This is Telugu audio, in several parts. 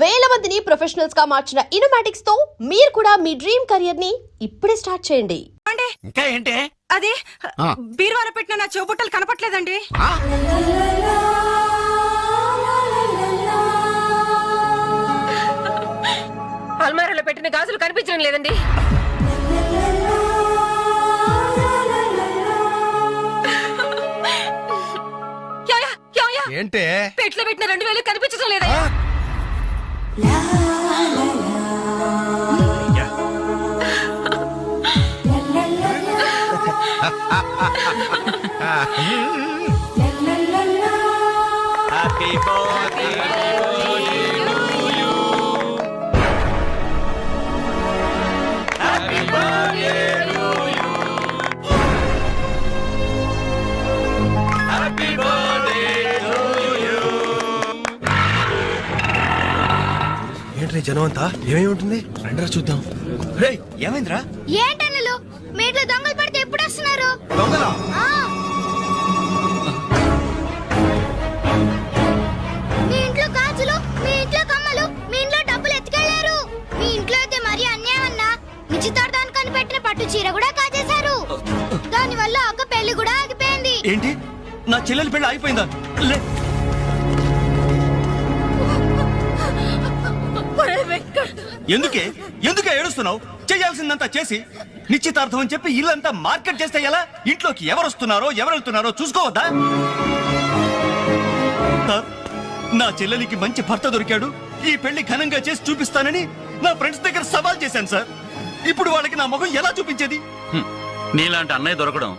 వేల మందిని ప్రొఫెషనల్స్ గా మార్చిన ఇనోమాటిక్స్ తో మీరు కూడా మీ డ్రీమ్ కెరియర్ ని ఇప్పుడే స్టార్ట్ చేయండి. ఇంకా ఏంటి? అదే బీరువాలో పెట్టిన నా చెవుబుట్టలు కనపట్లేదండి. అల్మారాలో పెట్టిన గాజులు కనిపించడం లేదండి. ఏంటే? పెట్లో పెట్టిన 2000 కనిపించడం లేదా? Happy birthday to you. Happy birthday to you. Happy birthday to you. Entry జనం అంతా ఏమేమి ఉంటుంది రండిరా చూద్దాం. రేయ్ ఏమైందిరా? ఏంటన్నలు మీ ఇంట్లో దొంగలు పడితే ఎప్పుడు వస్తున్నారు? దొంగలా? మీ ఇంట్లో గాజులు, మీ ఇంట్లో కమ్మలు, మీ ఇంట్లో డబ్బులు ఎత్తుకెళ్లారు. మీ ఇంట్లో అయితే మరీ అన్యాయం అన్నా. నిశ్చితార్థానికి కనిపెట్టిన పట్టు చీర కూడా కాజేశారు. దాని వల్ల ఒక పెళ్లి కూడా ఆగిపోయింది. ఏంటి నా చెల్లెలి పెళ్లి అయిపోయిందా? లే ఎందుకే ఏడుస్తున్నావు? చేయాల్సిందంతా చేసి నిశ్చితార్థం అని చెప్పి ఇల్లంతా మార్కెట్ చేస్తే ఎలా? ఇంట్లోకి ఎవరు వస్తున్నారో ఎవరు వెళ్తున్నారో చూసుకోవద్దా? నా చెల్లెలికి మంచి భర్త దొరికాడు, ఈ పెళ్లి ఘనంగా చేసి చూపిస్తానని నా ఫ్రెండ్స్ దగ్గర సవాల్ చేశాను సార్. ఇప్పుడు వాళ్ళకి నా ముఖం ఎలా చూపించేది? నీలాంటి అన్నయ్య దొరకడం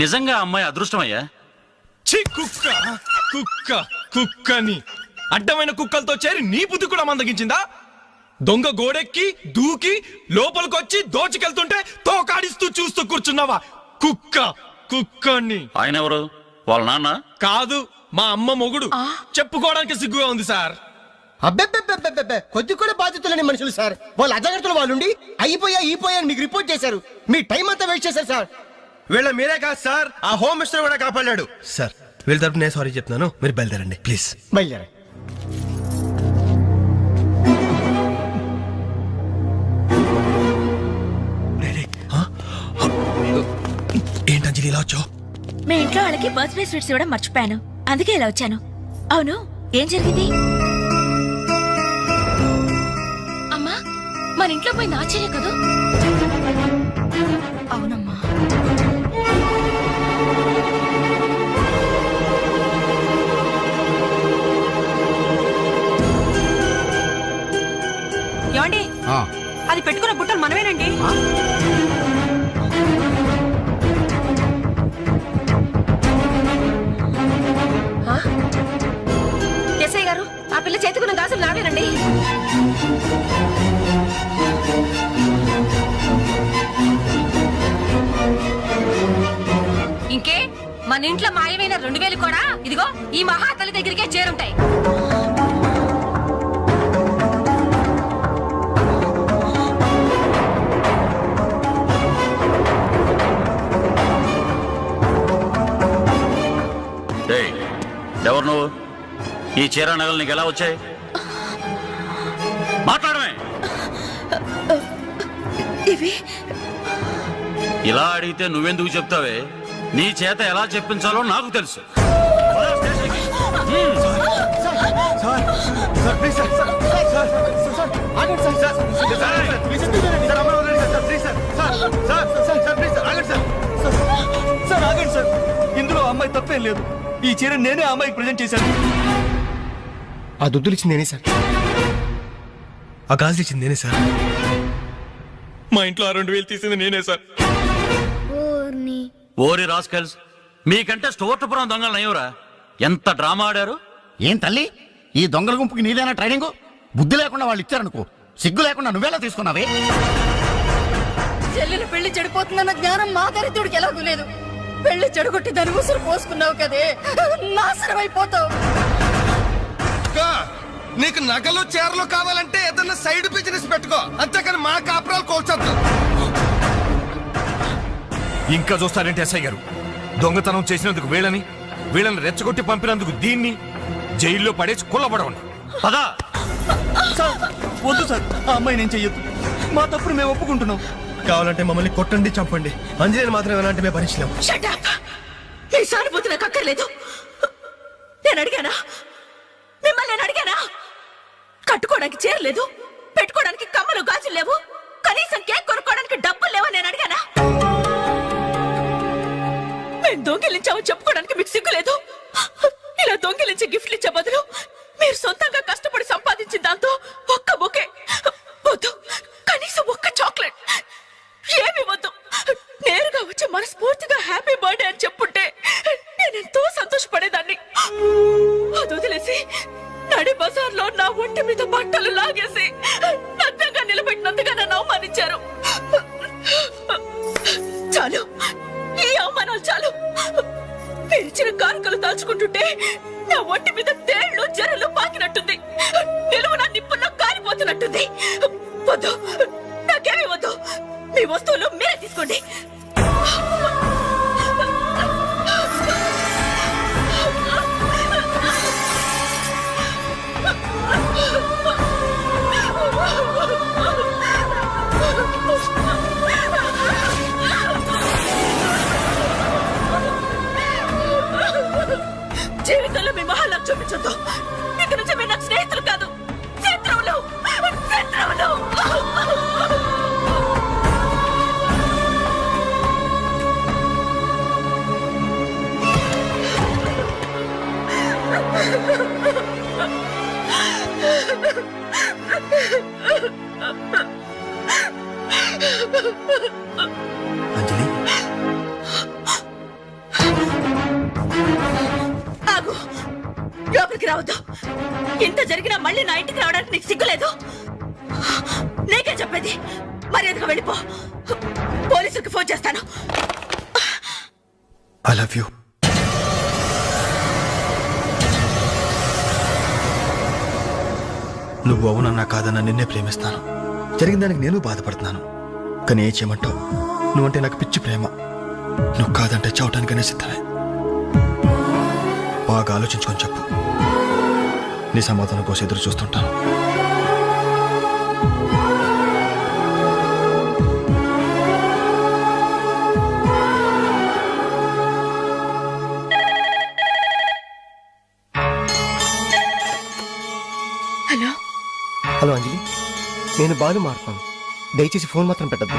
నిజంగా అమ్మాయి అదృష్టమయ్యా. కుక్క కుక్క కుక్కని అడ్డమైన కుక్కలతో చేరి నీ బుద్ధి కూడా మందగించిందా? దొంగ గోడెక్కి దూకి లోపలికొచ్చి దోచుకెళ్తుంటే తోకాడిస్తూ చూస్తూ కూర్చున్నావా? కుక్క కుక్కని. ఆయన ఎవరు? వాళ్ళ నాన్న కాదు, మా అమ్మ మొగుడు. చెప్పుకోవడానికి సిగ్గుగా ఉంది సార్. అబ్బెబ్బెబ్బెబ్బెబ్బె కొద్ది కూడా బాధ్యత లేని మనుషులు సార్. వాళ్ళు అజాగ్రత్తలు వాళ్ళుండి అయిపోయా మీకు రిపోర్ట్ చేశారు. మీ టైం అంతా వేస్ట్ చేశారు సార్. వీళ్ళ మీరే కాదు సార్, ఆ హోమ్ మినిస్టర్ కూడా కాపాడాడు సార్. వీళ్ళ తరపు నేను సారీ చెప్తున్నాను, మీరు బయలుదేరండి ప్లీజ్. బయలుదేరా. ఏంటి అంజలి ఇలా వచ్చావు? మీ ఇంట్లో వాళ్ళకి బర్త్డే స్వీట్స్ ఇవ్వడం మర్చిపోయాను, అందుకే ఇలా వచ్చాను. అవును, ఏం జరిగింది? అమ్మా, మన ఇంట్లో పోయింది ఆశ్చర్య కదూ? అవునమ్మా. ఏమండి, అది పెట్టుకున్న బుట్టలు మనమేనండి. ఎస్ఐ గారు, ఆ పిల్ల చేతుకున్న గాజులు నావేనండి. ఇంకే మన ఇంట్లో మాయమైన 2000 కూడా ఇదిగో ఈ మహాతల్లి దగ్గరికే చేరుంటాయి. ఎవరు నువ్వు? ఈ చీర నగలు నీకు ఎలా వచ్చాయి? మాట్లాడమే. ఇవి ఇలా అడిగితే నువ్వెందుకు చెప్తావే? నీ చేత ఎలా చెప్పించాలో నాకు తెలుసు. ఇందులో అమ్మాయి తప్పేం లేదు. ఈ చీర నేనే అమ్మాయికి ప్రజెంట్ చేశాను. ఆ దుద్దులు ఇచ్చింది నేనే సార్, ఆ గాజులు ఇచ్చింది నేనే సార్. మా ఇంట్లో ఆ 2000 తీసింది నేనే సార్. ఓరి రాస్కల్స్, మీకంటే స్టోర్టపురం దొంగలు నయ్యవరా? ఎంత డ్రామా ఆడారు. ఏం తల్లి, ఈ దొంగల గుంపుకి నీదేనా ట్రైనింగ్? బుద్ధి లేకుండా వాళ్ళు ఇచ్చారనుకో, సిగ్గు లేకుండా నువ్వెలా తీసుకున్నావే? చెల్లెలు పెళ్లి చెడిపోతుందన్న జ్ఞానం మా దరిద్రుడికి ఎలాగూ లేదు. పెళ్లి చెడగొట్టి దాని ఉసురు పోసుకున్నావు కదే, నాశనం అయిపోతావు. నీకు నగలు చీరలు కావాలంటే ఏదన్నా సైడ్ బిజినెస్ పెట్టుకో, అంతేకాని మా కాపురాలు కోల్చొద్దు. ఇంకా చూస్తారంటే ఎస్ఐ గారు, దొంగతనం చేసినందుకు వీళ్ళని రెచ్చగొట్టి పంపినందుకు దీన్ని జైల్లో పడేసి కుల్లబడవండి. పదా సార్ వద్దు సార్, ఆ అమ్మాయి నేను చెయ్యొద్దు. మా తప్పుడు మేము ఒప్పుకుంటున్నాం. కావాలంటే మమ్మల్ని కొట్టండి, చంపండి. అంజలిని మాత్రం ఎలాంటి మేము భరించలేం. Shut up! మీ సానుభూతి నాకు అక్కర్లేదు. నేను అడిగానా? మిమ్మల్ని నేను అడిగానా? కట్టుకోవడానికి చీరలేదు, పెట్టుకోవడానికి కమ్మలు గాజులు లేవు, కనీసం కేక్ కొనుక్కోవడానికి డబ్బులు లేవని నేను అడిగానా? మేము దొంగిలించామని చెప్పుకోవడానికి మీకు సిగ్గులేదు. ఇలా దొంగిలించి గిఫ్ట్లు ఇచ్చే బదులు మీరు సొంతంగా కష్టపడి సంపాదించిన దాంతో ఒక్క బొకే వద్దు, కనీసం ఒక్క చాక్లెట్ ఏమి వద్దు, నేరుగా వచ్చి మనస్ఫూర్తిగా హ్యాపీ బర్త్డే అని చెప్పుంటే నేను ఎంతో సంతోషపడేదాన్ని. అది వదిలేసి నడి బజార్లో నా ఒంటి మీద బట్టలు లాగేసి నగ్నంగా నిలబెట్టినందుగా నన్ను అవమానించారు. చాలు, ఈ అవమానాలు చాలు. తెరిచిన కానుకలు దాచుకుంటుంటే నా ఒంటి మీద తేళ్లు జరలు పాకినట్టుంది, నిలువు నా నిప్పుల్లో కాలిపోతున్నట్టుంది. వద్దు, నాకేమీ వద్దు. మీ వస్తువులు మీరే తీసుకోండి. జీవితంలో మీ మహాలకు చూపించొద్దు. ఇక నుంచి మీరు నాకు స్నేహితులు కాదు, శత్రువులు. శత్రువులు. అంజలి, ఆగు, లోపలికి రావద్దు. ఇంత జరిగినా మళ్ళీ నా ఇంటికి రావడానికి నీకు సిగ్గులేదు? నీకే చెప్పేది, మర్యాదగా వెళ్ళిపో. పోలీసులకు ఫోన్ చేస్తాను. I love you. నువ్వు అవునన్నా కాదన్నా నిన్నే ప్రేమిస్తాను. జరిగిన దానికి నేను బాధపడుతున్నాను. కానీ ఏం చేయమంటావు? నువ్వంటే నాకు పిచ్చి ప్రేమ. నువ్వు కాదంటే చావటానికనే సిద్ధమే. బాగా ఆలోచించుకొని చెప్పు. నీ సమాధానం కోసం ఎదురు చూస్తుంటాను. హలో హలో అంజలి, నేను బాలు మారుతాను. దయచేసి ఫోన్ మాత్రం పెట్టద్దు.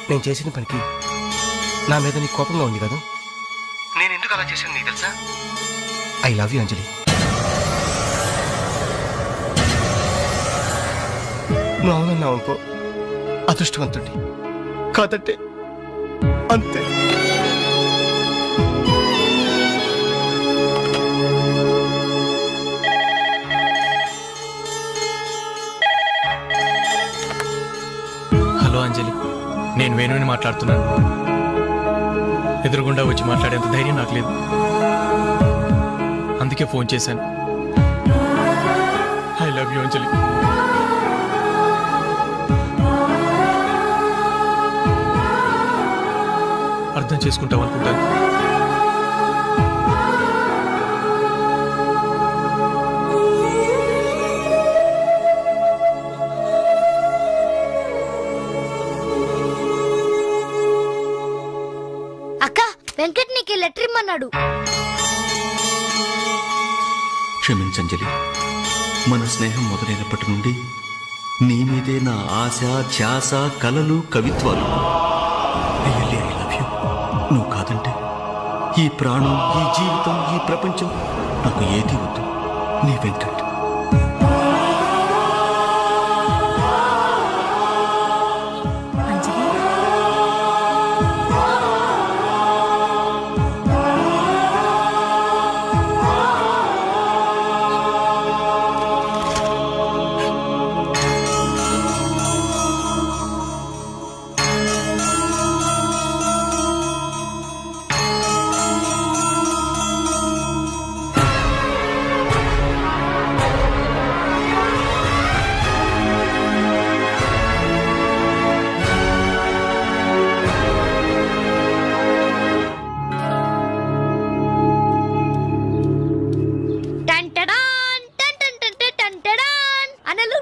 నేను చేసిన పనికి నా మీద నీకు కోపంగా ఉంది కదా? నేను ఎందుకు అలా చేశాను నీకు తెలుసా? ఐ లవ్ యూ అంజలి. నువ్వు అవునన్నావు అనుకో, అదృష్టవంతుడి. కాదంటే అంతే. హలో అంజలి, నేను వేణుని మాట్లాడుతున్నాను. ఎదురుగుండా వచ్చి మాట్లాడేంత ధైర్యం నాకు లేదు, అందుకే ఫోన్ చేశాను. ఐ లవ్ యూ అంజలి. అర్థం చేసుకుంటావు అనుకుంటాను. అక్క, వెంకట్ నీకు లెటర్ ఇమ్మన్నాడు. క్షమించంజలి, మన స్నేహం మొదలైనప్పటి నుండి నీ మీదే నా ఆశ, ధ్యాస, కలలు, కవిత్వాలు. Really I love you. నువ్వు కాదంటే ఈ ప్రాణం, ఈ జీవితం, ఈ ప్రపంచం నాకు ఏది వద్దు. నీ వెంకట్. అంజలి, మనలు